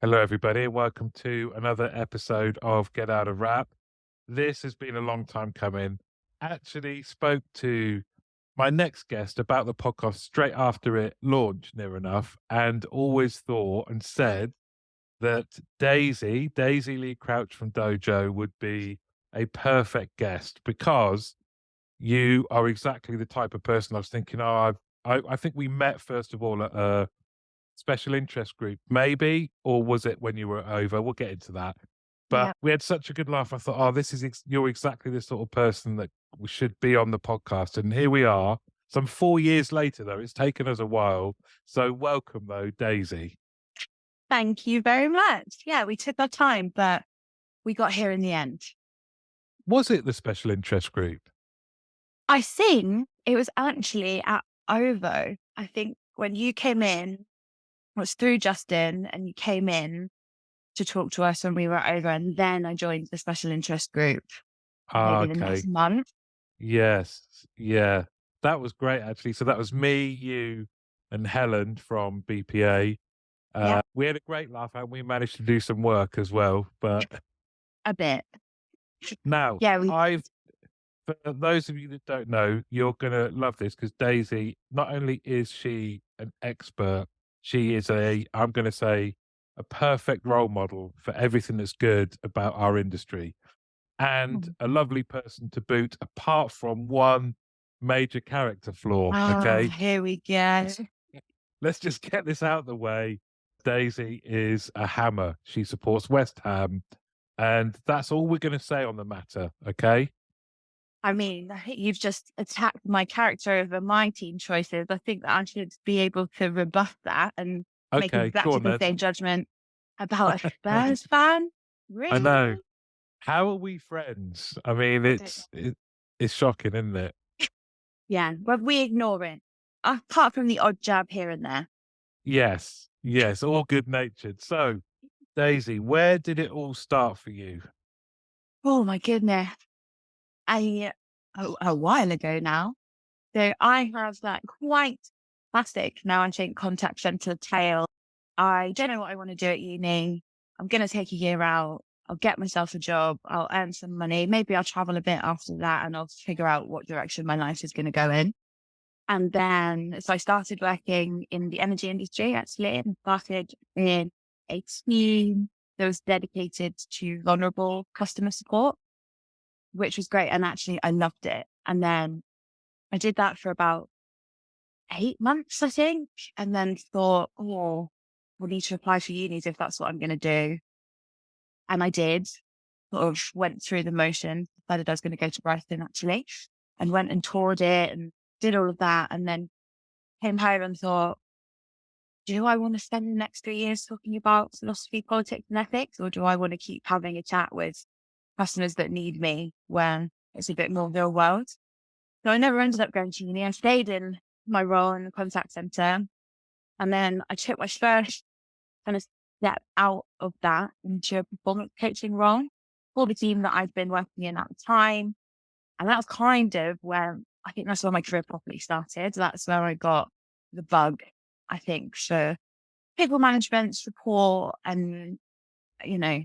Hello, everybody, and welcome to another episode of Get Out of Rap. This has been a long time coming. Actually, spoke to my next guest about the podcast straight after it launched, near enough, and always thought and said that Daisy Lee Crouch from Dojo, would be a perfect guest because you are exactly the type of person I was thinking. I think we met first of all at a special interest group, maybe, or was it when you were over? We'll get into that. But Yeah. we had such a good laugh. I thought, oh, you're exactly the sort of person that we should be on the podcast. And here we are, some 4 years later, though. It's taken us a while. So welcome, though, Daisy. Thank you very much. Yeah, we took our time, but we got here in the end. Was it the special interest group? I think it was actually at OVO. I think when you came in, it was through Justin, and you came in to talk to us when we were over, and then I joined the special interest group Ah, maybe the next okay. month. Yes. Yeah. That was great, actually. So that was me, you, and Helen from BPA. Yeah, We had a great laugh and we managed to do some work as well. But a bit. now, Yeah, we for those of you that don't know, you're going to love this because Daisy, not only is she an expert, she is I'm going to say, a perfect role model for everything that's good about our industry and a lovely person to boot, apart from one major character flaw. Okay. here we go. Let's just get this out of the way. Daisy is a hammer. She supports West Ham. And that's all we're going to say on the matter. Okay. I mean, I think you've just attacked my character over my team choices. I think that I should be able to rebuff that and make Okay. Go exactly on the then. same judgment about a Spurs fan. I Really? know. How are we friends? I mean, I don't know. it's shocking, isn't it? Yeah, but we ignore it. Apart from the odd jab here and there. Yes, yes, all good natured. So, Daisy, where did it all start for you? Oh my goodness. A while ago now. So I have that quite classic now I think contact centre tale. I don't know what I want to do at uni. I'm going to take a year out. I'll get myself a job. I'll earn some money. Maybe I'll travel a bit after that and I'll figure out what direction my life is going to go in. And then, so I started working in the energy industry actually, and started in a team that was dedicated to vulnerable customer support, which was great. And actually, I loved it. And then I did that for about 8 months, I think, and then thought, oh, we'll need to apply for unis if that's what I'm going to do. And I did, sort of went through the motion, decided I was going to go to Brighton actually, and went and toured it and did all of that. And then came home and thought, do I want to spend the next 3 years talking about philosophy, politics, and ethics, or do I want to keep having a chat with customers that need me when it's a bit more real world? So I never ended up going to uni. I stayed in my role in the contact center. And then I took my first kind of step out of that into a performance coaching role for the team that I'd been working in at the time. And that was kind of where I think that's where my career properly started. That's where I got the bug, I think, for people management support and, you know,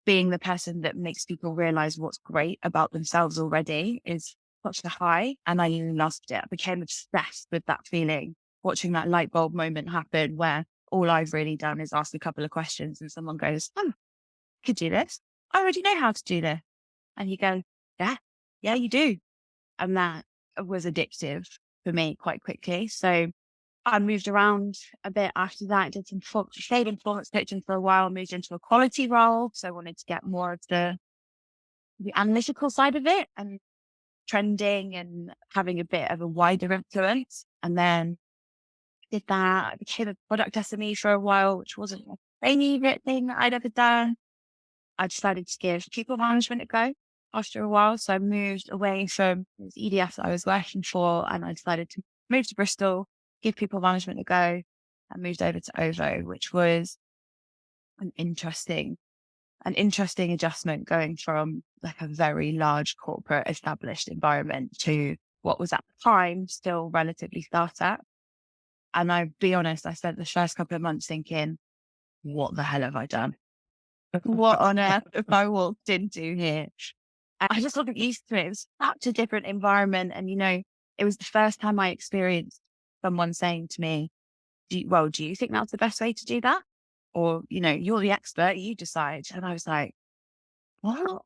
being the person that makes people realize what's great about themselves already is such a high. And I loved it. I became obsessed with that feeling, watching that light bulb moment happen where all I've really done is ask a couple of questions and someone goes, oh, I could do this. I already know how to do this. And you go, yeah, you do. And that was addictive for me quite quickly. So I moved around a bit after that, did some stayed in performance coaching for a while, moved into a quality role. So I wanted to get more of the analytical side of it and trending and having a bit of a wider influence. And then did that. I became a product SME for a while, which wasn't my favorite thing that I'd ever done. I decided to give people management a go after a while. So I moved away from the EDF that I was working for and I decided to move to Bristol, give people management a go, and moved over to OVO, which was an interesting adjustment going from like a very large corporate established environment to what was at the time still relatively startup. And I'll be honest, I spent the first couple of months thinking, what the hell have I done? What on earth have I walked into here? And I just wasn't used to it. It was such a different environment. And, it was the first time I experienced someone saying to me, do you think that's the best way to do that? Or, you're the expert, you decide. And I was like, what?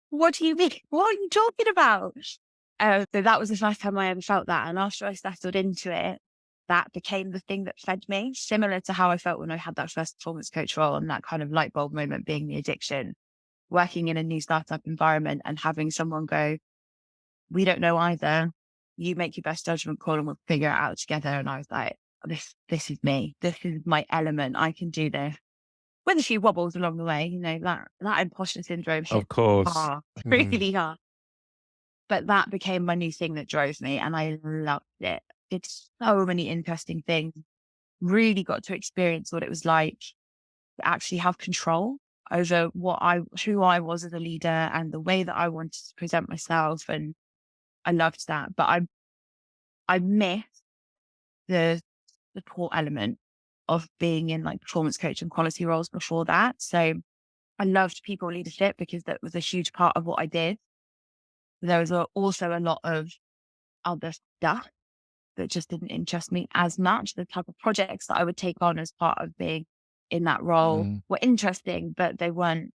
What do you mean? What are you talking about? So that was the first time I ever felt that. And after I settled into it, that became the thing that fed me, similar to how I felt when I had that first performance coach role and that kind of light bulb moment being the addiction, working in a new startup environment and having someone go, we don't know either. You make your best judgment call and we'll figure it out together. And I was like, this is me. This is my element. I can do this. With a few wobbles along the way, that imposter syndrome hit Of course. hard, Mm. really hard. But that became my new thing that drove me and I loved it. Did so many interesting things. Really got to experience what it was like to actually have control over who I was as a leader and the way that I wanted to present myself. And I loved that. But I missed the support element of being in like performance coach and quality roles before that. So I loved people leadership because that was a huge part of what I did. There was also a lot of other stuff that just didn't interest me as much. The type of projects that I would take on as part of being in that role Mm. were interesting, but they weren't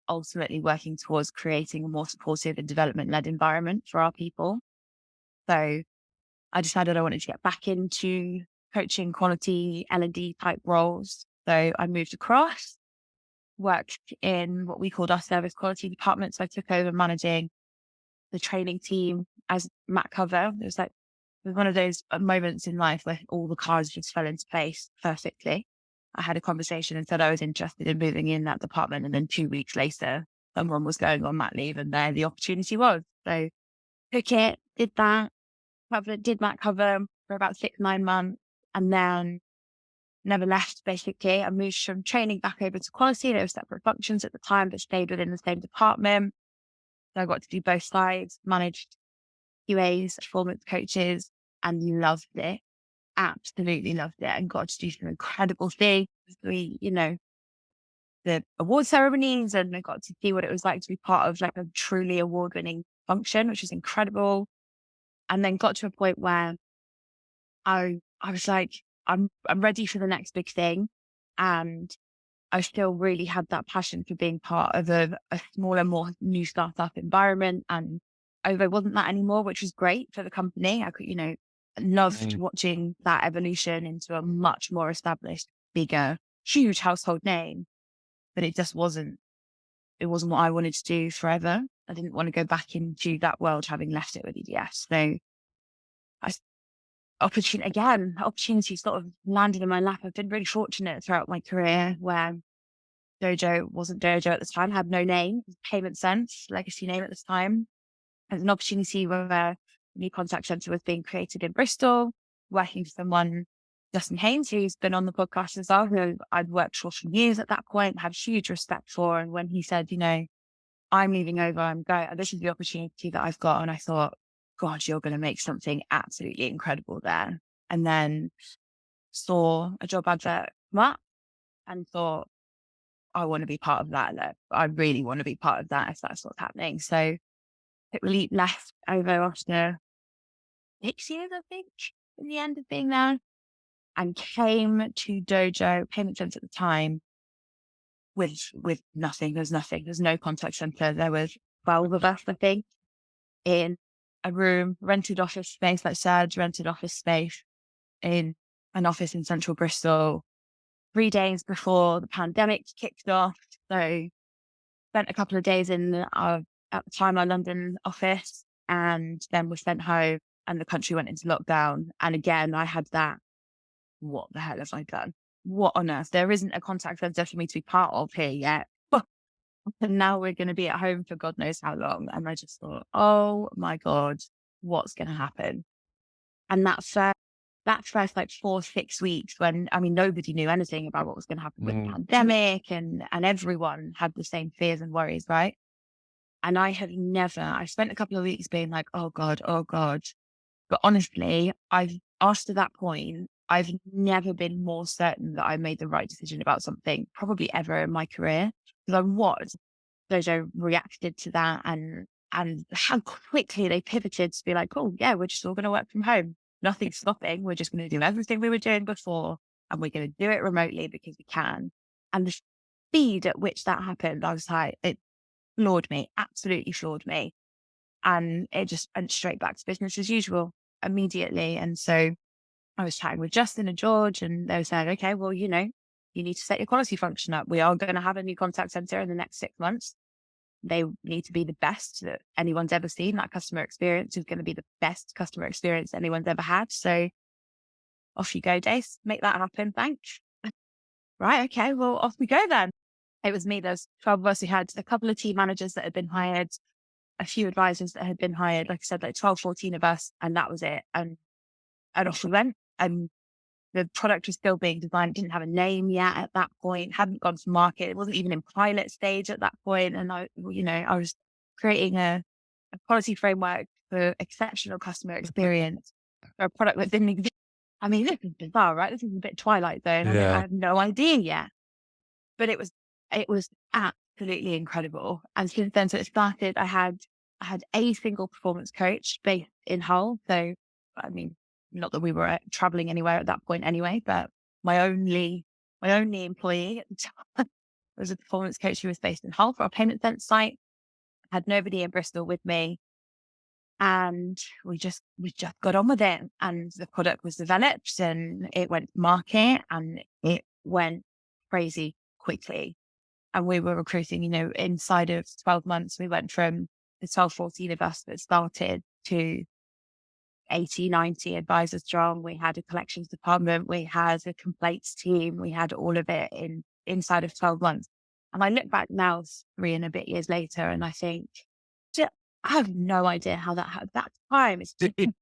ultimately working towards creating a more supportive and development led environment for our people. So I decided I wanted to get back into coaching quality L&D type roles. So I moved across, worked in what we called our service quality department. So I took over managing the training team as mat cover. It was one of those moments in life where all the cards just fell into place perfectly. I had a conversation and said I was interested in moving in that department. And then 2 weeks later, someone was going on mat leave and there the opportunity was. So took it, did that, did mat cover for about 6, 9 months and then never left basically. I moved from training back over to quality. There were separate functions at the time, but stayed within the same department. So I got to do both sides, managed QAs, performance coaches, and loved it. Absolutely loved it and got to do some incredible things. The award ceremonies and I got to see what it was like to be part of like a truly award-winning function, which was incredible. And then got to a point where I was like, I'm ready for the next big thing. And I still really had that passion for being part of a smaller, more new startup environment. And Ovo wasn't that anymore, which was great for the company. I could, loved Mm. watching that evolution into a much more established, bigger, huge household name. But it wasn't what I wanted to do forever. I didn't want to go back into that world having left it with EDS. So I opportunity sort of landed in my lap. I've been really fortunate throughout my career where Dojo wasn't Dojo at the time, had no name, it was Payment Sense, legacy name at the time. There's an opportunity where a new contact center was being created in Bristol, working for someone, Justin Haynes, who's been on the podcast as well, who I'd worked for years at that point, had huge respect for. And when he said, I'm leaving over, I'm going, this is the opportunity that I've got. And I thought, God, you're going to make something absolutely incredible there. And then saw a job advert come up and thought, I want to be part of that. Like, I really want to be part of that if that's what's happening. So it really left over after 6 years, I think, in the end of being there, and came to Dojo Payment Sense at the time with nothing. There's nothing. There's no contact center. There was 12 of us, I think, in a room, rented office space, like Serge rented office space in an office in central Bristol 3 days before the pandemic kicked off. So spent a couple of days in our, at the time, our London office and then was sent home and the country went into lockdown. And again, I had that, what the hell have I done? What on earth? There isn't a contact center for me to be part of here yet. And now we're going to be at home for God knows how long. And I just thought, oh my God, what's going to happen? And that first like 4, 6 weeks when, I mean, nobody knew anything about what was going to happen with the Mm. pandemic and everyone had the same fears and worries, right? And I spent a couple of weeks being like, oh God, oh God. But honestly, after that point, I've never been more certain that I made the right decision about something probably ever in my career. Because I was. Dojo reacted to that and how quickly they pivoted to be like, oh yeah, we're just all going to work from home. Nothing's stopping. We're just going to do everything we were doing before and we're going to do it remotely because we can. And the speed at which that happened, I was like, it floored me, absolutely floored me. And it just went straight back to business as usual immediately. And so I was chatting with Justin and George, and they were saying, okay, well, you need to set your quality function up. We are going to have a new contact center in the next 6 months. They need to be the best that anyone's ever seen. That customer experience is going to be the best customer experience anyone's ever had. So off you go, Dace. Make that happen. Thanks. Right. Okay. Well, off we go then. It was me. There's 12 of us. We had a couple of team managers that had been hired, a few advisors that had been hired. Like I said, like 12, 14 of us. And that was it. And off we went. And the product was still being designed. It didn't have a name yet at that point, hadn't gone to market. It wasn't even in pilot stage at that point. And I was creating a quality framework for exceptional customer experience for a product that didn't exist. I mean, this is bizarre, right? This is a bit Twilight Zone. I Yeah. have no idea yet, but it was absolutely incredible. And since then, so it started, I had a single performance coach based in Hull. So, I mean, not that we were traveling anywhere at that point anyway, but my only employee at the time was a performance coach who was based in Hull for our payment sense site. I had nobody in Bristol with me. And we just got on with it. And the product was developed and it went to market and it went crazy quickly. And we were recruiting, inside of 12 months, we went from the 12, 14 of us that started to 80, 90 advisors strong. We had a collections department. We had a complaints team. We had all of it inside of 12 months. And I look back now, 3 and a bit years later, and I think, I have no idea how that happened. That time, it's just, I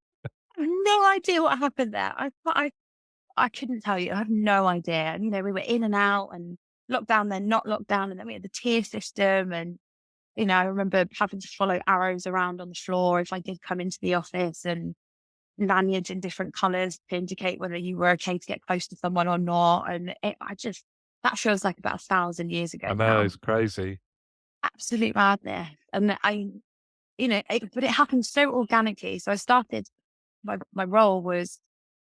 have no idea what happened there. I couldn't tell you. I have no idea. And, we were in and out and lockdown, then not lockdown. And then we had the tier system. And, I remember having to follow arrows around on the floor if I did come into the office, and lanyards in different colors to indicate whether you were okay to get close to someone or not. And that feels like about 1,000 years ago I know, now. it's crazy. Absolute madness. And but it happened so organically. So I started, my role was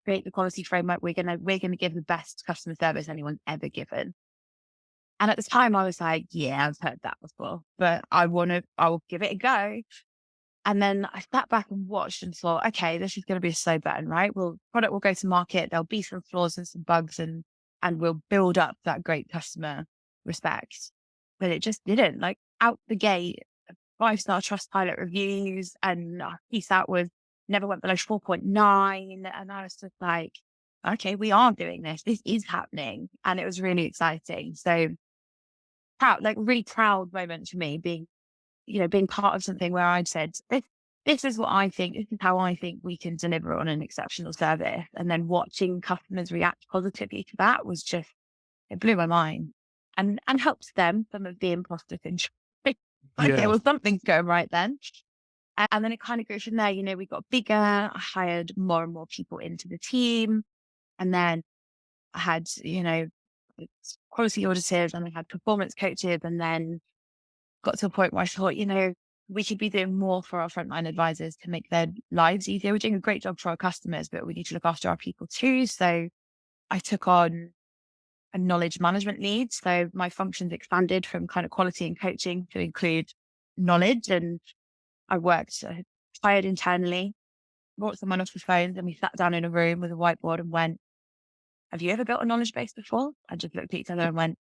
create the quality framework. We're gonna give the best customer service anyone's ever given. And at the time I was like, yeah, I've heard that before, but I will give it a go. And then I sat back and watched and thought, okay, this is going to be a slow burn, right? Well, product will go to market. There'll be some flaws and some bugs, and we'll build up that great customer respect. But it just didn't. Like out the gate, 5-star Trustpilot reviews, and our CSAT was never went below 4.9. And I was just like, okay, we are doing this. This is happening. And it was really exciting. So proud, like really proud moment for me being part of something where I'd said, this is what I think, this is how I think we can deliver on an exceptional service. And then watching customers react positively to that it blew my mind and helped them, some of the imposter syndrome. Okay, Yeah. well, something's going right then. And then it kind of grew from there. We got bigger. I hired more and more people into the team. And then I had, quality auditors, and I had performance coaches, and then got to a point where I thought, we should be doing more for our frontline advisors to make their lives easier. We're doing a great job for our customers, but we need to look after our people too. So I took on a knowledge management lead. So my functions expanded from kind of quality and coaching to include knowledge. And I hired internally, brought someone off the phones, and we sat down in a room with a whiteboard and went, have you ever built a knowledge base before? I just looked at each other and went,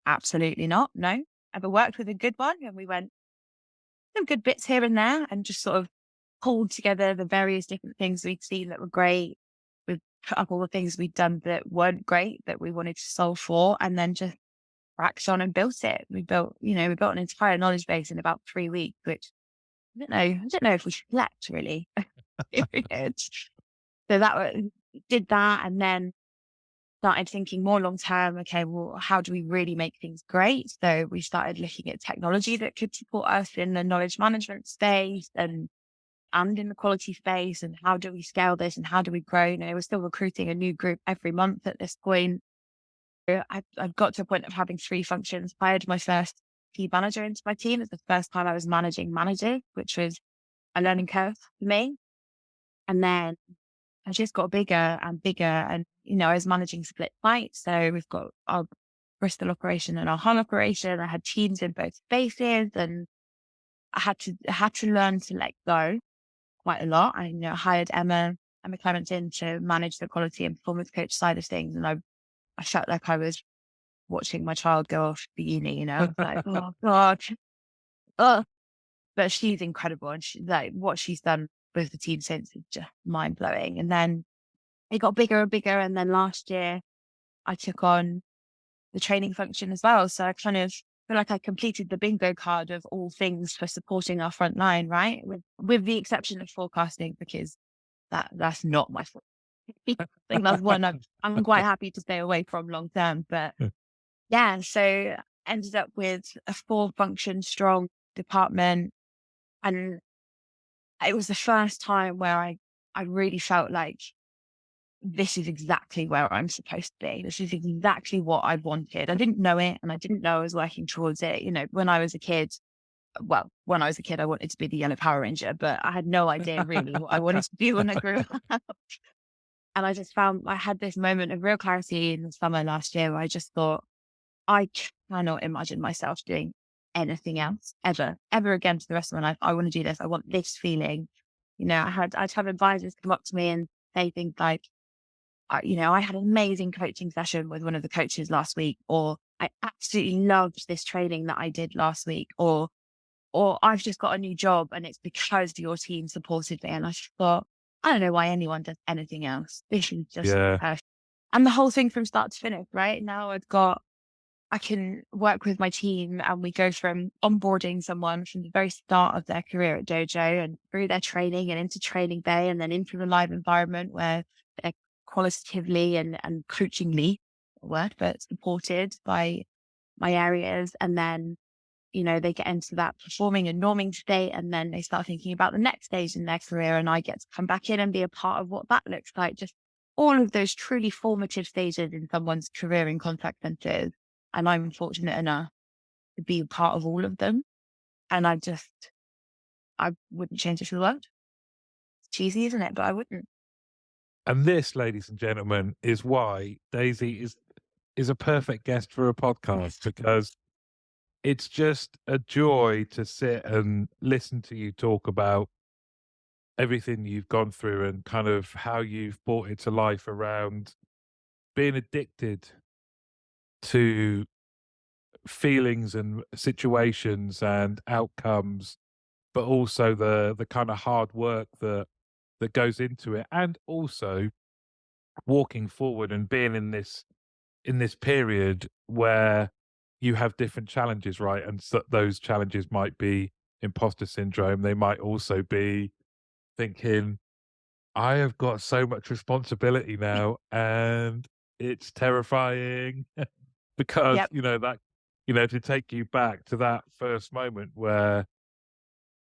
absolutely not. No. Ever worked with a good one? And we went, some good bits here and there, and just sort of pulled together the various different things we'd seen that were great. We put up all the things we'd done that weren't great that we wanted to solve for, and then just cracked on and built it. We built an entire knowledge base in about 3 weeks, which I don't know if we slept really. So did that, and then started thinking more long term, okay, well, how do we really make things great? So we started looking at technology that could support us in the knowledge management space. And and in the quality space, and how do we scale this and how do we grow? We're still recruiting a new group every month at this point. I've got to a point of having 3 functions. Hired my first team manager into my team. It's the first time I was managing managers, which was a learning curve for me. And then I just got bigger and bigger. And, I was managing split sites. So we've got our Bristol operation and our Hull operation. I had teams in both spaces, and I had to learn to let go quite a lot. I hired Emma Clement in to manage the quality and performance coach side of things. And I felt like I was watching my child go off to uni, I was like, oh God. Oh. But she's incredible. And what she's done with the team since is just mind blowing. And then it got bigger and bigger. And then last year I took on the training function as well. So I kind of feel like I completed the bingo card of all things for supporting our front line, right? With the exception of forecasting, because that's not my fault. I think that's one I'm quite happy to stay away from long term. But yeah, so ended up with a 4-function strong department. And it was the first time where I really felt like this is exactly where I'm supposed to be. This is exactly what I wanted. I didn't know it, and I didn't know I was working towards it. When I was a kid, I wanted to be the yellow Power Ranger, but I had no idea really what I wanted to do when I grew up. And I just found I had this moment of real clarity in the summer last year where I just thought, I cannot imagine myself doing anything else ever again for the rest of my life. I want to do this. I want this feeling. I'd have advisors come up to me and say things like, I had an amazing coaching session with one of the coaches last week, or I absolutely loved this training that I did last week, or I've just got a new job and it's because your team supported me. And I just thought, I don't know why anyone does anything else. This is just Yeah. perfect. And the whole thing from start to finish, right? Now I can work with my team, and we go from onboarding someone from the very start of their career at Dojo and through their training and into training bay and then into the live environment where they're qualitatively and coachingly, a word, but supported by my areas. And then, they get into that performing and norming state, and then they start thinking about the next stage in their career. And I get to come back in and be a part of what that looks like. Just all of those truly formative stages in someone's career in contact centers. And I'm fortunate enough to be a part of all of them. And I wouldn't change it for the world. It's cheesy, isn't it? But I wouldn't. And this, ladies and gentlemen, is why Daisy is a perfect guest for a podcast, because it's just a joy to sit and listen to you talk about everything you've gone through and kind of how you've brought it to life around being addicted to feelings and situations and outcomes, but also the kind of hard work that goes into it, and also walking forward and being in this period where you have different challenges, right? And so those challenges might be imposter syndrome. They might also be thinking, I have got so much responsibility now and it's terrifying because, Yep. to take you back to that first moment where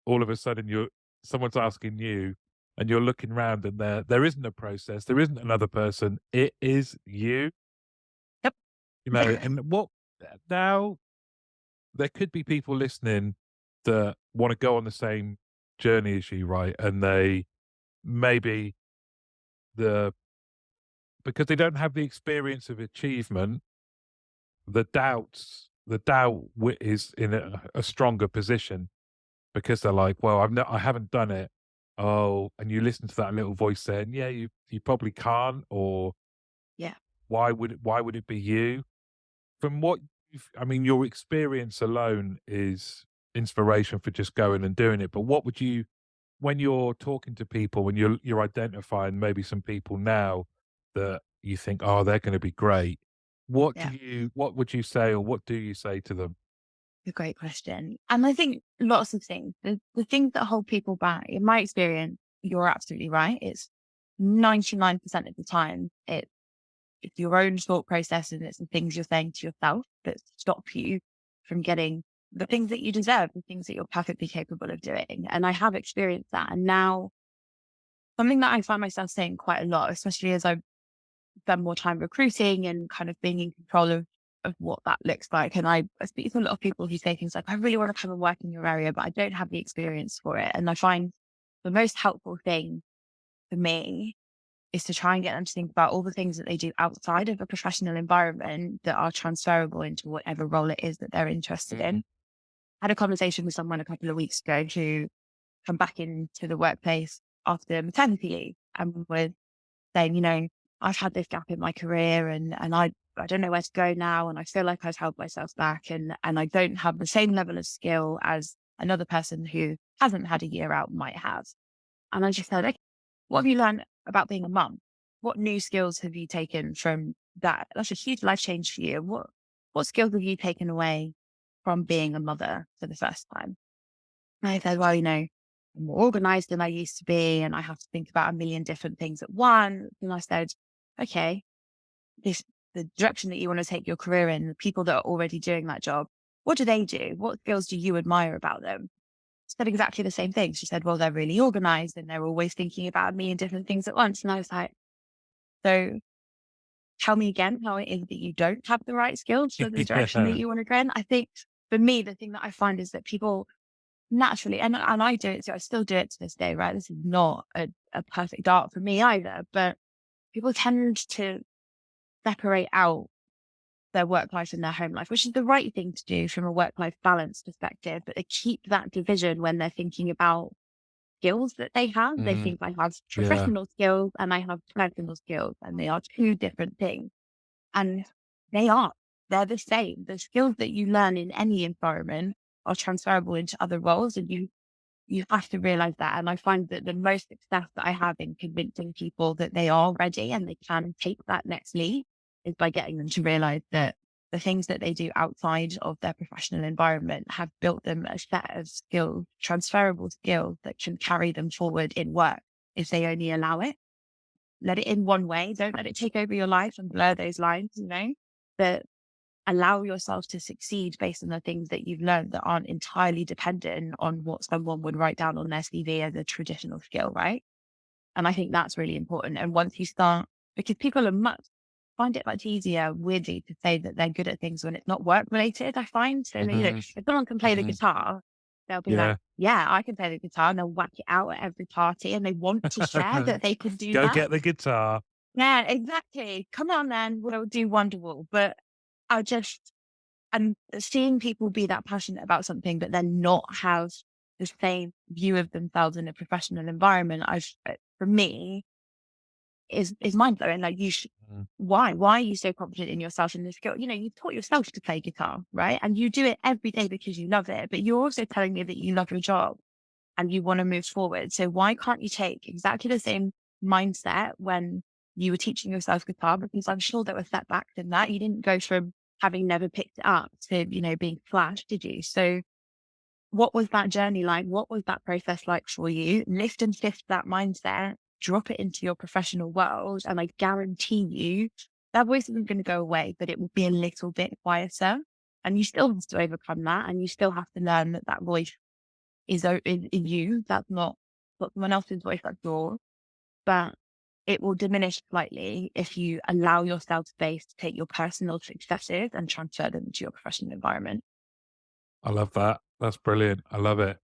all of a sudden someone's asking you and you're looking around and there isn't a process, there isn't another person, it is you, Yep. and what now there could be people listening that want to go on the same journey as you, right? And they maybe the because they don't have the experience of achievement, the doubt is in a stronger position because they're like, well, I haven't done it. Oh, and you listen to that little voice saying, yeah, you probably can't, or Yeah. why would it be you? From what I mean, your experience alone is inspiration for just going and doing it. But what would you, when you're talking to people, when you're identifying maybe some people now that you think, oh, they're going to be great. Yeah. What would you say, or what do you say to them? A great question. And I think lots of things, the things that hold people back, in my experience, you're absolutely right. It's 99% of the time, it's your own thought process, and it's the things you're saying to yourself that stop you from getting the things that you deserve, the things that you're perfectly capable of doing. And I have experienced that. And now something that I find myself saying quite a lot, especially as I've done more time recruiting and kind of being in control of what that looks like. And I speak to a lot of people who say things like, I really want to come and work in your area, but I don't have the experience for it. And I find the most helpful thing for me is to try and get them to think about all the things that they do outside of a professional environment that are transferable into whatever role it is that they're interested in. Mm. I had a conversation with someone a couple of weeks ago who come back into the workplace after maternity leave and was saying, I've had this gap in my career and I don't know where to go now. And I feel like I've held myself back and I don't have the same level of skill as another person who hasn't had a year out might have. And I just said, okay, what have you learned about being a mum? What new skills have you taken from that? That's a huge life change for you. What skills have you taken away from being a mother for the first time? And I said, well, I'm more organized than I used to be, and I have to think about a million different things at once. And I said, okay, the direction that you want to take your career in, the people that are already doing that job, what do they do? What skills do you admire about them? She said exactly the same thing. She said, well, they're really organized and they're always thinking about a million different things at once. And I was like, so tell me again how it is that you don't have the right skills for the direction that Yeah. you want to go in. I think for me, the thing that I find is that people naturally, and I do it too, I still do it to this day, right? This is not a perfect art for me either, but people tend to separate out their work life and their home life, which is the right thing to do from a work life balance perspective. But they keep that division when they're thinking about skills that they have. They Mm. think I have Yeah. professional skills and I have personal skills, and they are two different things. And they are. They're the same. The skills that you learn in any environment are transferable into other roles, and you have to realize that. And I find that the most success that I have in convincing people that they are ready and they can take that next leap is by getting them to realize that the things that they do outside of their professional environment have built them a set of skills, transferable skills that can carry them forward in work if they only allow it. Let it in one way. Don't let it take over your life and blur those lines, but allow yourself to succeed based on the things that you've learned that aren't entirely dependent on what someone would write down on their CV as a traditional skill, right? And I think that's really important. And once you start, because people find it much easier, weirdly, to say that they're good at things when it's not work related, I find. So, Hmm. if someone can play the Hmm. guitar, they'll be like, Yeah. yeah, I can play the guitar, and they'll whack it out at every party and they want to share that they can do Go that. get the guitar. Yeah, exactly. Come on then, we'll do Wonderwall. But I just, and seeing people be that passionate about something, but then not have the same view of themselves in a professional environment, for me, is mind blowing. Like Mm. why are you so confident in yourself in this skill? You taught yourself to play guitar, right? And you do it every day because you love it. But you're also telling me that you love your job and you want to move forward. So why can't you take exactly the same mindset when you were teaching yourself guitar? Because I'm sure there were setbacks in that. You didn't go from having never picked it up to, being flat, did you? So what was that journey like? What was that process like for you? Lift and shift that mindset, drop it into your professional world. And I guarantee you that voice isn't going to go away, but it will be a little bit quieter. And you still have to overcome that. And you still have to learn that that voice is in you. That's not someone else's voice, that's yours. But it will diminish slightly if you allow yourself space to take your personal successes and transfer them to your professional environment. I love that. That's brilliant. I love it.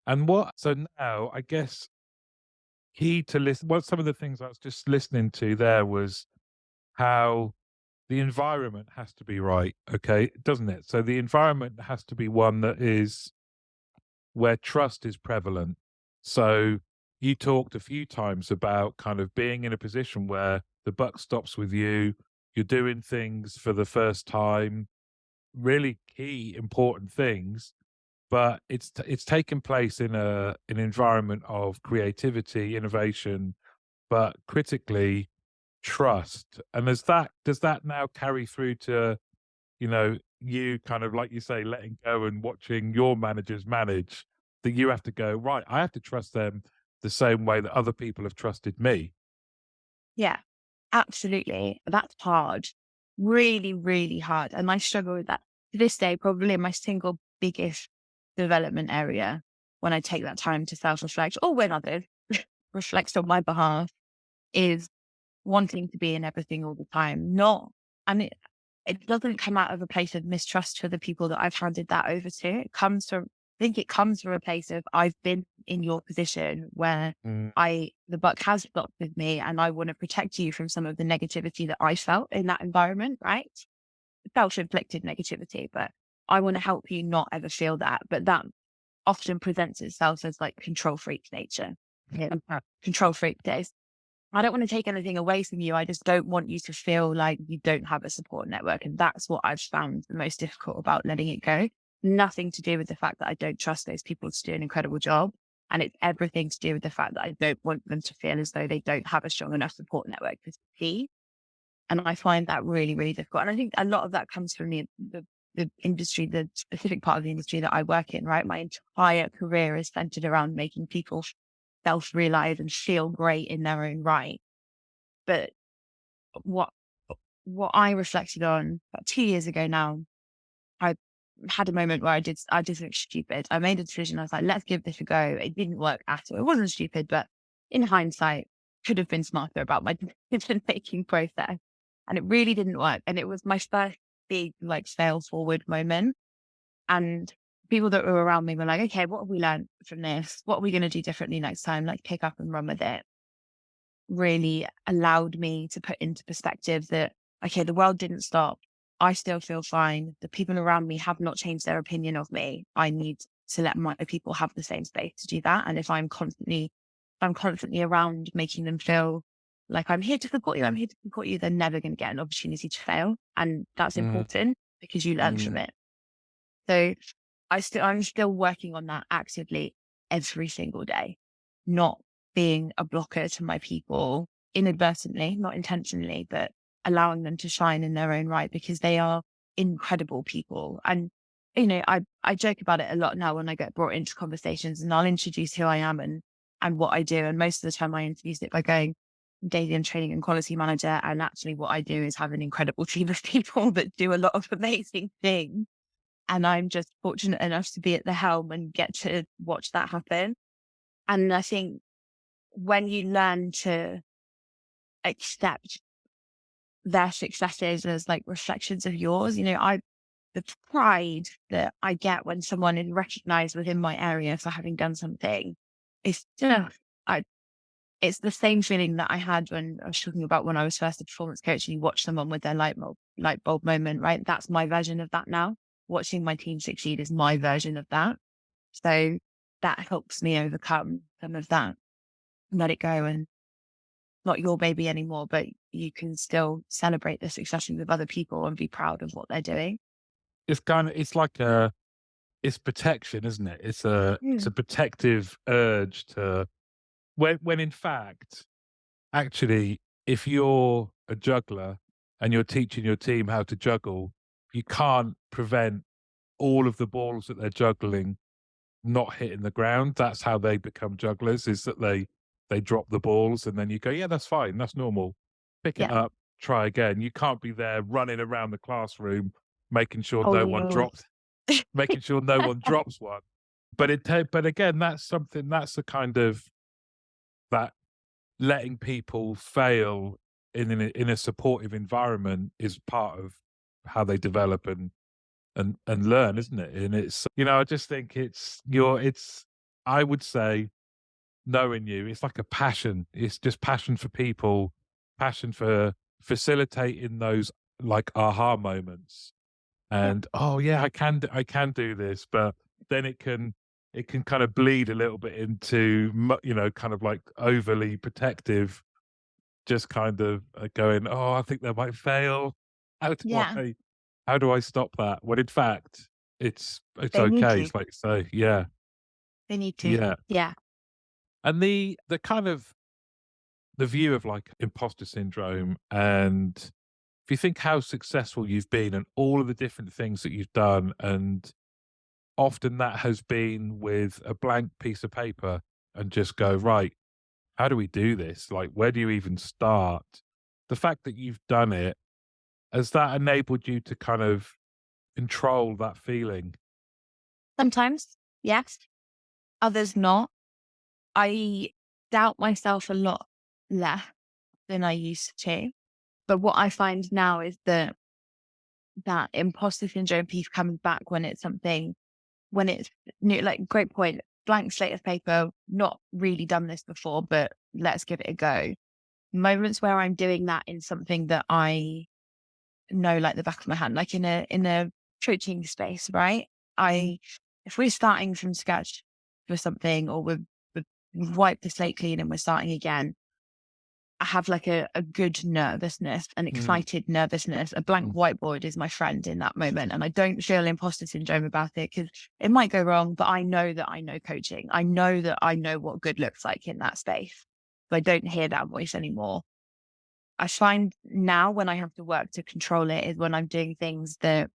And so now I guess key to listen, what some of the things I was just listening to there was how the environment has to be right. Okay. Doesn't it? So the environment has to be one that is where trust is prevalent. So you talked a few times about kind of being in a position where the buck stops with you, you're doing things for the first time, really key important things, but it's taken place in an environment of creativity, innovation, but critically trust. And does that now carry through to, you kind of like you say, letting go and watching your managers manage, that you have to go, right, I have to trust them the same way that other people have trusted me. Yeah, absolutely. That's hard. Really, really hard. And I struggle with that to this day, probably my single biggest development area when I take that time to self-reflect, or when others reflect on my behalf, is wanting to be in everything all the time. Not, and it doesn't come out of a place of mistrust for the people that I've handed that over to. I think it comes from a place of, I've been in your position where Mm, the buck has stopped with me, and I want to protect you from some of the negativity that I felt in that environment, right? Self-inflicted negativity, but I want to help you not ever feel that. But that often presents itself as like control freak nature. Yeah. Control freak days. I don't want to take anything away from you. I just don't want you to feel like you don't have a support network. And that's what I've found the most difficult about letting it go. Nothing to do with the fact that I don't trust those people to do an incredible job. And it's everything to do with the fact that I don't want them to feel as though they don't have a strong enough support network to succeed. And I find that really, really difficult. And I think a lot of that comes from the industry, the specific part of the industry that I work in, right? My entire career is centered around making people self-realize and feel great in their own right. But what what I reflected on about 2 years ago now, I had a moment where I did something stupid. I made a decision. I was like, let's give this a go. It didn't work at all. It wasn't stupid, but in hindsight, could have been smarter about my decision making process. And it really didn't work. And it was my first big like fail forward moment. And people that were around me were like, okay, what have we learned from this? What are we going to do differently next time? Like pick up and run with it. Really allowed me to put into perspective that, okay, the world didn't stop. I still feel fine. The people around me have not changed their opinion of me. I need to let my people have the same space to do that. And if I'm constantly around making them feel like I'm here to support you, I'm here to support you, they're never going to get an opportunity to fail. And that's mm, important because you learn from mm. it. So I'm still working on that actively every single day, not being a blocker to my people inadvertently, not intentionally, but allowing them to shine in their own right, because they are incredible people. And, I joke about it a lot now when I get brought into conversations, and I'll introduce who I am and what I do. And most of the time I introduce it by going, Daily and training and quality manager. And actually what I do is have an incredible team of people that do a lot of amazing things. And I'm just fortunate enough to be at the helm and get to watch that happen. And I think when you learn to accept their successes as like reflections of yours, the pride that I get when someone is recognized within my area for having done something is just, I, it's the same feeling that I had when I was talking about when I was first a performance coach and you watch someone with their light bulb moment, right? That's my version of that now. Watching my team succeed is my version of that. So that helps me overcome some of that, let it go, and not your baby anymore, but you can still celebrate the successes of other people and be proud of what they're doing. It's like it's protection, isn't it? It's a Mm. protective urge to when in fact, actually, if you're a juggler and you're teaching your team how to juggle, you can't prevent all of the balls that they're juggling not hitting the ground. That's how they become jugglers, is that they drop the balls and then you go, yeah, that's fine, that's normal. Pick it Yeah. up, try again. You can't be there running around the classroom making sure no Holding one yours. drops making sure no one drops one. But again, that's something that's the kind of that letting people fail in a supportive environment is part of how they develop and learn, isn't it? And I just think it's I would say knowing you, it's like a passion. It's just passion for people, passion for facilitating those like aha moments. Yeah. And oh yeah, I can do this, but then it can kind of bleed a little bit into kind of like overly protective, just kind of going, oh, I think they might fail. How do Yeah. I how do I stop that? When in fact, it's They need okay. to. It's like say, yeah, They need to. yeah. Yeah. And the kind of the view of like imposter syndrome, and if you think how successful you've been and all of the different things that you've done, and often that has been with a blank piece of paper and just go, right, how do we do this? Like, where do you even start? The fact that you've done it, has that enabled you to kind of control that feeling? Sometimes, yes, others not. I doubt myself a lot less than I used to. But what I find now is that imposter syndrome piece comes back when it's something, when it's new, like great point, blank slate of paper, not really done this before, but let's give it a go. Moments where I'm doing that in something that I know like the back of my hand, like in a coaching space, right? If we're starting from scratch for something, or we've wiped the slate clean and we're starting again, I have like a good nervousness, an Mm, excited nervousness. A blank mm, whiteboard is my friend in that moment. And I don't feel imposter syndrome about it, because it might go wrong, but I know that I know coaching. I know that I know what good looks like in that space. So I don't hear that voice anymore. I find now when I have to work to control it is when I'm doing things that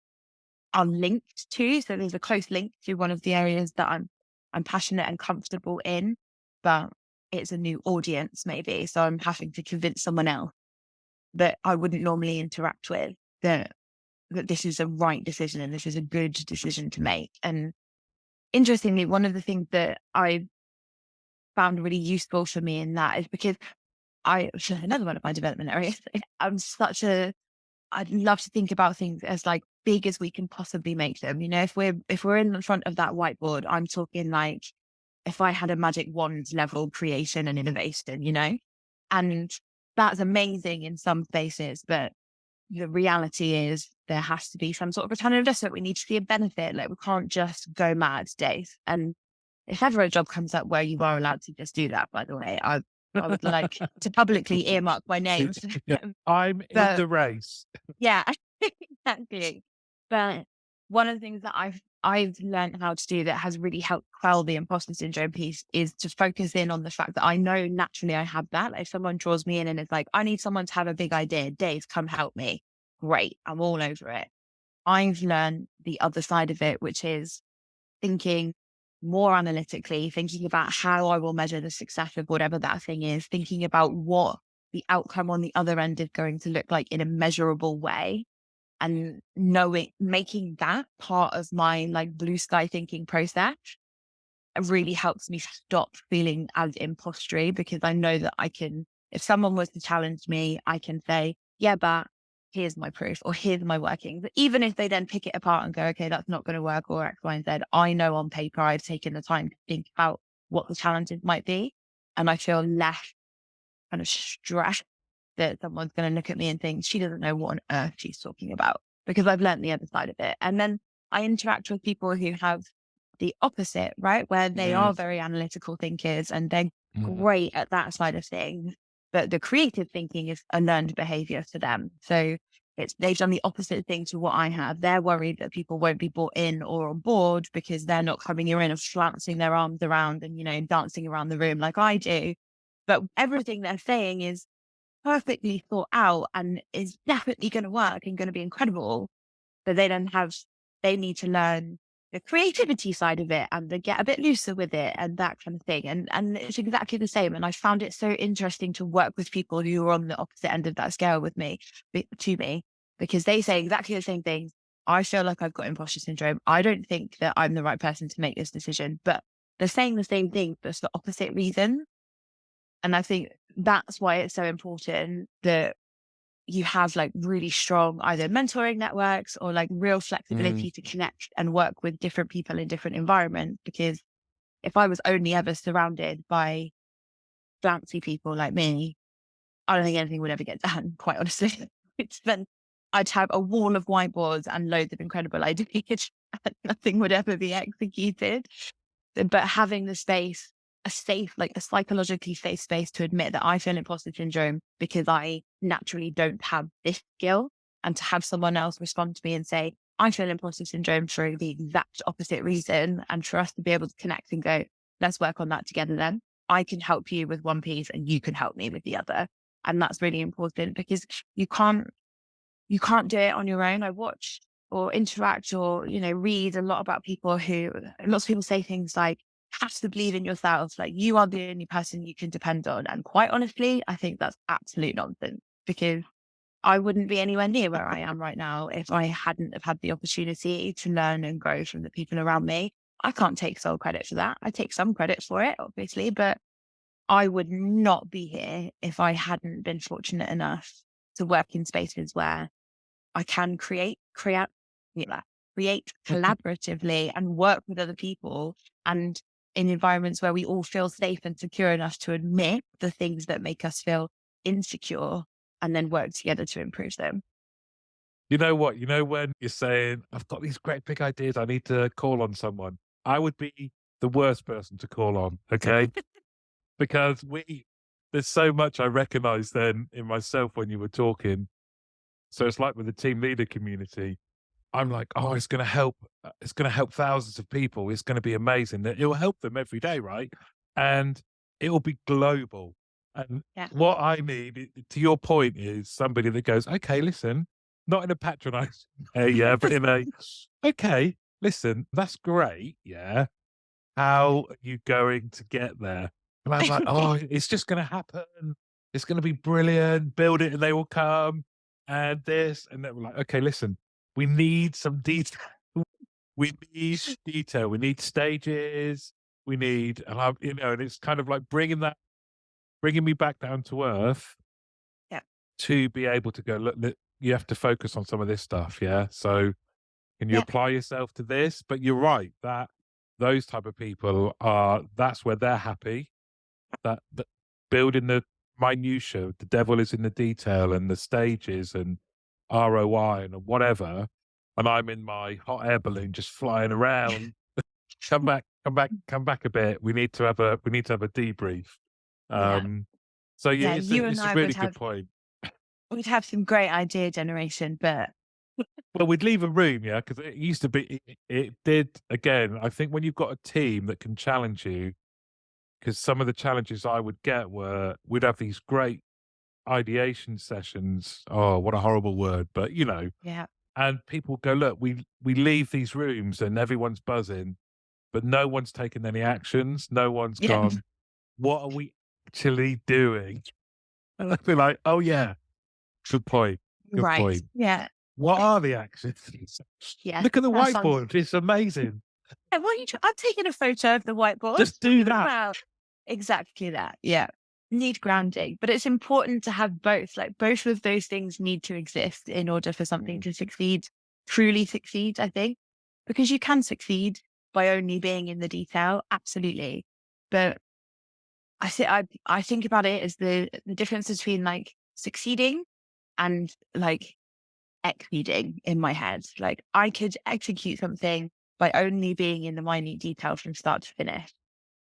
are linked to. So there's a close link to one of the areas that I'm passionate and comfortable in, but it's a new audience maybe. So I'm having to convince someone else that I wouldn't normally interact with that this is a right decision and this is a good decision to make. And interestingly, one of the things that I found really useful for me in that is because another one of my development areas, I'm such a I'd love to think about things as like big as we can possibly make them. You know, if we're in front of that whiteboard, I'm talking like if I had a magic wand level creation and innovation, you know? And that's amazing in some spaces, but the reality is there has to be some sort of return on investment. We need to see a benefit. Like we can't just go mad days. And if ever a job comes up where you are allowed to just do that, by the way, I would like to publicly earmark my name. yeah. I'm in But the race. yeah, exactly. But one of the things that I've learned how to do that has really helped quell the imposter syndrome piece is to focus in on the fact that I know naturally I have that. Like if someone draws me in and it's like, I need someone to have a big idea, Dave, come help me. Great, I'm all over it. I've learned the other side of it, which is thinking more analytically, thinking about how I will measure the success of whatever that thing is, thinking about what the outcome on the other end is going to look like in a measurable way, and knowing, making that part of my like blue sky thinking process really helps me stop feeling as impostery, because I know that I can, if someone was to challenge me, I can say, yeah, but here's my proof or here's my workings. But even if they then pick it apart and go, okay, that's not going to work or X, Y, and Z, I know on paper I've taken the time to think about what the challenges might be. And I feel less kind of stressed that someone's going to look at me and think she doesn't know what on earth she's talking about, because I've learned the other side of it. And then I interact with people who have the opposite, right? Where they Mm, are very analytical thinkers and they're mm, great at that side of things. But the creative thinking is a learned behavior for them. So they've done the opposite thing to what I have. They're worried that people won't be bought in or on board because they're not coming in and flouncing their arms around and, dancing around the room like I do. But everything they're saying is perfectly thought out and is definitely going to work and going to be incredible. But they need to learn the creativity side of it and they get a bit looser with it and that kind of thing. And it's exactly the same. And I found it so interesting to work with people who are on the opposite end of that scale with me, to me, because they say exactly the same things. I feel like I've got imposter syndrome. I don't think that I'm the right person to make this decision, but they're saying the same thing, but for opposite reasons. And I think that's why it's so important that you have like really strong either mentoring networks or like real mm. flexibility to connect and work with different people in different environments. Because if I was only ever surrounded by bouncy people like me, I don't think anything would ever get done, quite honestly. It's then I'd have a wall of whiteboards and loads of incredible ideas and nothing would ever be executed. But having the space, a safe, like a psychologically safe space to admit that I feel imposter syndrome because I naturally don't have this skill, and to have someone else respond to me and say, I feel imposter syndrome for the exact opposite reason. And for us to be able to connect and go, let's work on that together then. I can help you with one piece and you can help me with the other. And that's really important because you can't you can't do it on your own. I watch or interact or, read a lot about people who, lots of people say things like, have to believe in yourself. Like you are the only person you can depend on. And quite honestly, I think that's absolute nonsense, because I wouldn't be anywhere near where I am right now if I hadn't have had the opportunity to learn and grow from the people around me. I can't take sole credit for that. I take some credit for it, obviously, but I would not be here if I hadn't been fortunate enough to work in spaces where I can yeah, create collaboratively and work with other people, and in environments where we all feel safe and secure enough to admit the things that make us feel insecure and then work together to improve them. You know what? You know, when you're saying, I've got these great big ideas, I need to call on someone. I would be the worst person to call on. Okay. Because there's so much I recognize then in myself when you were talking. So it's like with the team leader community, I'm like, oh, it's going to help thousands of people. It's going to be amazing. It will help them every day, right? And it will be global. And Yeah. what I need, to your point, is somebody that goes, okay, listen, not in a patronizing way, yeah, but in a, okay, listen, that's great, yeah. How are you going to get there? And I'm like, oh, it's just going to happen. It's going to be brilliant. Build it and they will come. And this. And then we're like, okay, listen, we need some detail. We need detail. We need stages. We need, and I'm, and it's kind of like bringing me back down to earth Yeah. to be able to go, look, you have to focus on some of this stuff. Yeah. So can you Yeah. apply yourself to this? But you're right that those type of people that's where they're happy. That building the minutia, the devil is in the detail and the stages and ROI and whatever. And I'm in my hot air balloon just flying around. Come back a bit. We need to have a debrief. Yeah. Um, so yeah, Yeah. You and it's a I really good point. would have some great idea generation, but Well, we'd leave a room, yeah, because it used to be. It did again. I think when you've got a team that can challenge you, because some of the challenges I would get were we'd have these great ideation sessions. Oh, what a horrible word, but yeah. and people go, look, we leave these rooms and everyone's buzzing, but no one's taken any actions. No one's Yeah. gone. What are we actually doing? And I'd be like, oh yeah, good point, good Right. point. Yeah. What are the actions? Yeah. Look at the That sounds. whiteboard. It's amazing. Hey, what are you? I'm taking a photo of the whiteboard. What are Just you do talking that. about? Exactly that. Yeah. Need grounding, but it's important to have both. Like both of those things need to exist in order for something to succeed, truly succeed, I think, because you can succeed by only being in the detail. Absolutely. But I think about it as the difference between like succeeding and like exceeding in my head. Like I could execute something by only being in the minute detail from start to finish.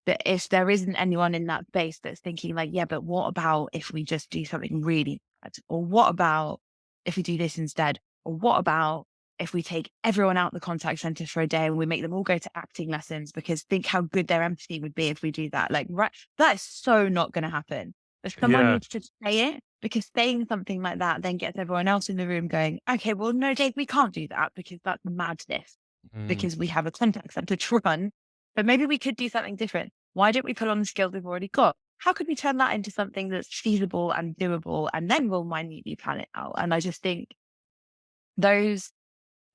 But if there isn't anyone in that space that's thinking like, yeah, but what about if we just do something really bad? Or what about if we do this instead? Or what about if we take everyone out the contact center for a day and we make them all go to acting lessons, because think how good their empathy would be if we do that. Like, right, that is so not going to happen. But someone Yeah. needs to say it, because saying something like that then gets everyone else in the room going, okay, well, no, Dave, we can't do that because that's madness, Mm. because we have a contact center to run. But maybe we could do something different. Why don't we pull on the skills we've already got? How could we turn that into something that's feasible and doable? And then we'll minutely plan it out. And I just think those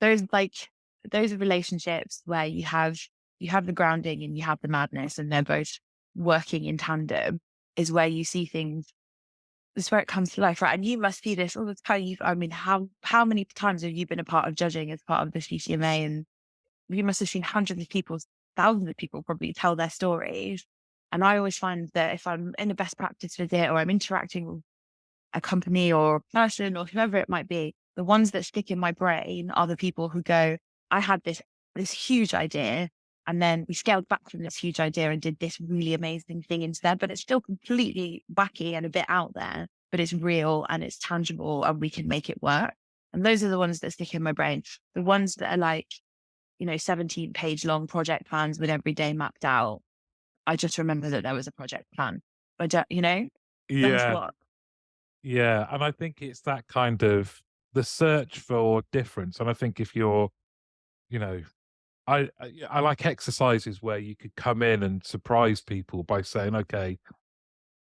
those like those relationships where you have the grounding and you have the madness and they're both working in tandem is where you see things. It's where it comes to life, right? And you must see this all the time. I mean, how many times have you been a part of judging as part of the CCMA? And you must have seen hundreds of people, thousands of people probably tell their stories. And I always find that if I'm in a best practice visit or I'm interacting with a company or a person or whoever it might be, the ones that stick in my brain are the people who go, I had this huge idea, and then we scaled back from this huge idea and did this really amazing thing instead. But it's still completely wacky and a bit out there, but it's real and it's tangible and we can make it work. And those are the ones that stick in my brain. The ones that are like, 17-page long project plans with every day mapped out. I just remember that there was a project plan. I don't, those Yeah. what? Yeah. And I think it's that kind of the search for difference. And I think if you're, you know, I like exercises where you could come in and surprise people by saying, okay,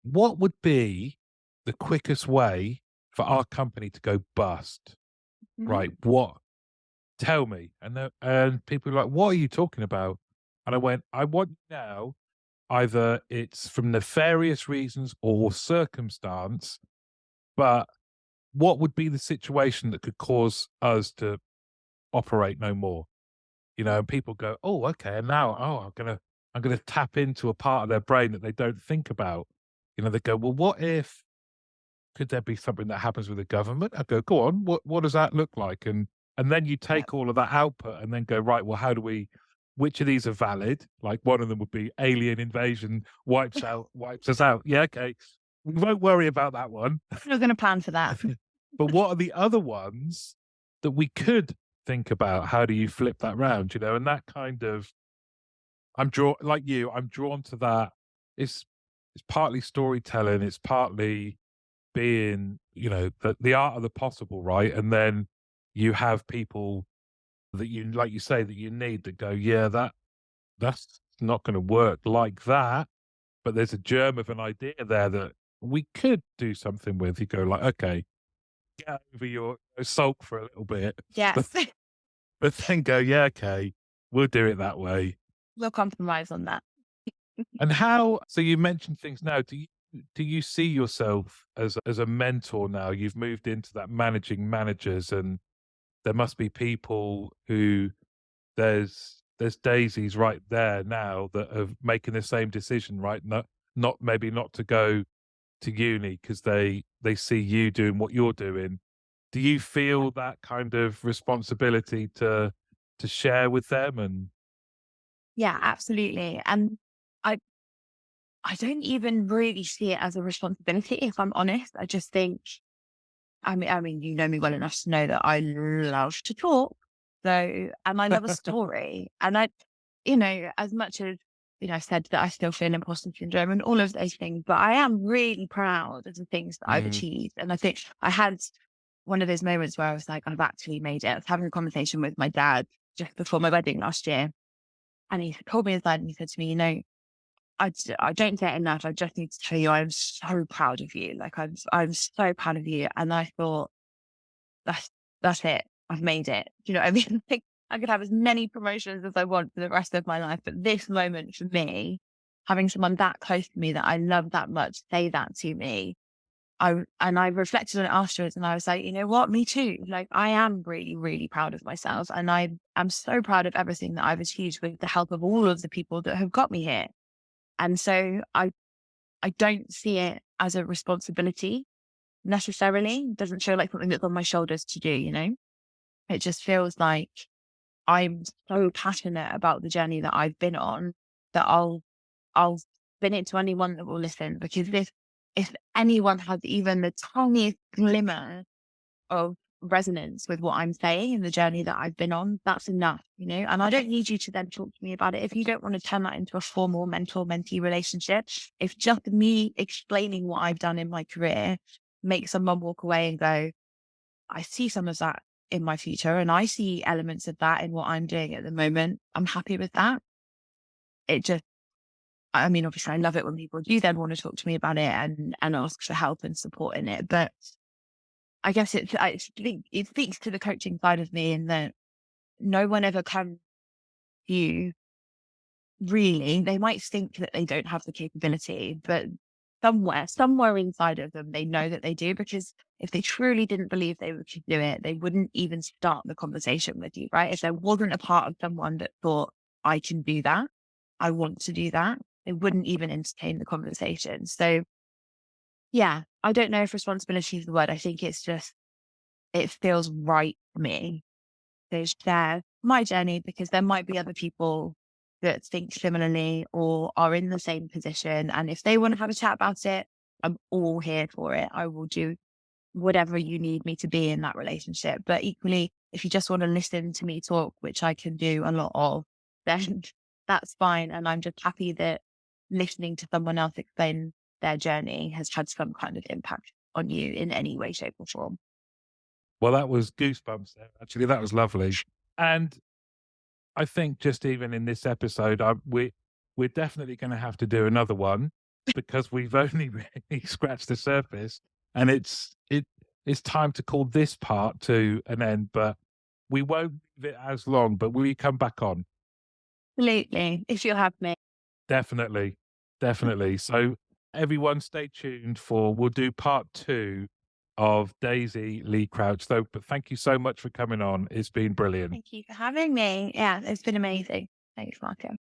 what would be the quickest way for our company to go bust? Mhm. Right. What? Tell me. And people are like, what are you talking about? And I went, I want now, either it's from nefarious reasons or circumstance, but what would be the situation that could cause us to operate no more? And people go, "Oh, okay." And now, I'm gonna tap into a part of their brain that they don't think about. They go, "Well, what if could there be something that happens with the government?" I go, "Go on. What does that look like?" And then you Yeah. take all of that output and then go, "Right, well, how do we which of these are valid?" Like one of them would be alien invasion wipes us out. Yeah, okay. We won't worry about that one. You're going to plan for that. But what are the other ones that we could think about? How do you flip that round? And that kind of I'm drawn to that. It's partly storytelling, it's partly being, the art of the possible, right? And then you have people that you like you say that you need that go, yeah, that's not gonna work like that, but there's a germ of an idea there that we could do something with. You go like, okay, get over your sulk for a little bit, but Yes. but then go, yeah, okay, we'll do it that way. We'll compromise on that. And how so you mentioned things now. Do you see yourself as a mentor now? You've moved into that managing managers, and there must be people who there's daisies right there now that are making the same decision, right? Not maybe not to go to uni because they see you doing what you're doing. Do you feel that kind of responsibility to share with them? And Yeah, absolutely. And I I don't even really see it as a responsibility, if I'm honest. I just think, I mean, you know me well enough to know that I love to talk. So, and I love a story. And as much as, I said that I still feel imposter syndrome and all of those things, but I am really proud of the things that I've mm, achieved. And I think I had one of those moments where I was like, I've actually made it. I was having a conversation with my dad just before my wedding last year. And he called me aside and he said to me, I don't say it enough. I just need to tell you, I'm so proud of you. Like I'm so proud of you. And I thought, that's that's it. I've made it. Do you know what I mean? Like I could have as many promotions as I want for the rest of my life, but this moment for me, having someone that close to me that I love that much say that to me, I reflected on it afterwards, and I was like, you know what, me too. Like I am really, really proud of myself, and I am so proud of everything that I've achieved with the help of all of the people that have got me here. And so I don't see it as a responsibility necessarily. It doesn't feel like something that's on my shoulders to do, you know? It just feels like I'm so passionate about the journey that I've been on that I'll spin it to anyone that will listen, because if anyone has even the tiniest glimmer of resonance with what I'm saying and the journey that I've been on, that's enough, you know? And I don't need you to then talk to me about it. If you don't want to turn that into a formal mentor-mentee relationship, if just me explaining what I've done in my career makes someone walk away and go, I see some of that in my future and I see elements of that in what I'm doing at the moment, I'm happy with that. It just, I mean, obviously I love it when people do then want to talk to me about it and ask for help and support in it. But I guess it speaks to the coaching side of me in that no one ever comes to you really. They might think that they don't have the capability, but somewhere inside of them, they know that they do, because if they truly didn't believe they could do it, they wouldn't even start the conversation with you, right? If there wasn't a part of someone that thought, I can do that, I want to do that, they wouldn't even entertain the conversation. So yeah, I don't know if responsibility is the word. I think it's just, it feels right for me to share my journey, because there might be other people that think similarly or are in the same position. And if they want to have a chat about it, I'm all here for it. I will do whatever you need me to be in that relationship. But equally, if you just want to listen to me talk, which I can do a lot of, then that's fine. And I'm just happy that listening to someone else explain their journey has had some kind of impact on you in any way, shape, or form. well, that was goosebumps there. Actually, that was lovely. And I think just even in this episode, we're definitely going to have to do another one because we've only really scratched the surface, and it's time to call this part to an end. But we won't leave it as long. But will you come back on? Absolutely. If you'll have me. Definitely. Definitely. So everyone stay tuned for we'll do part 2 of Daisy Lee Crouch. So but thank you so much for coming on. It's been brilliant. Thank you for having me. Yeah, it's been amazing. Thanks, Marco.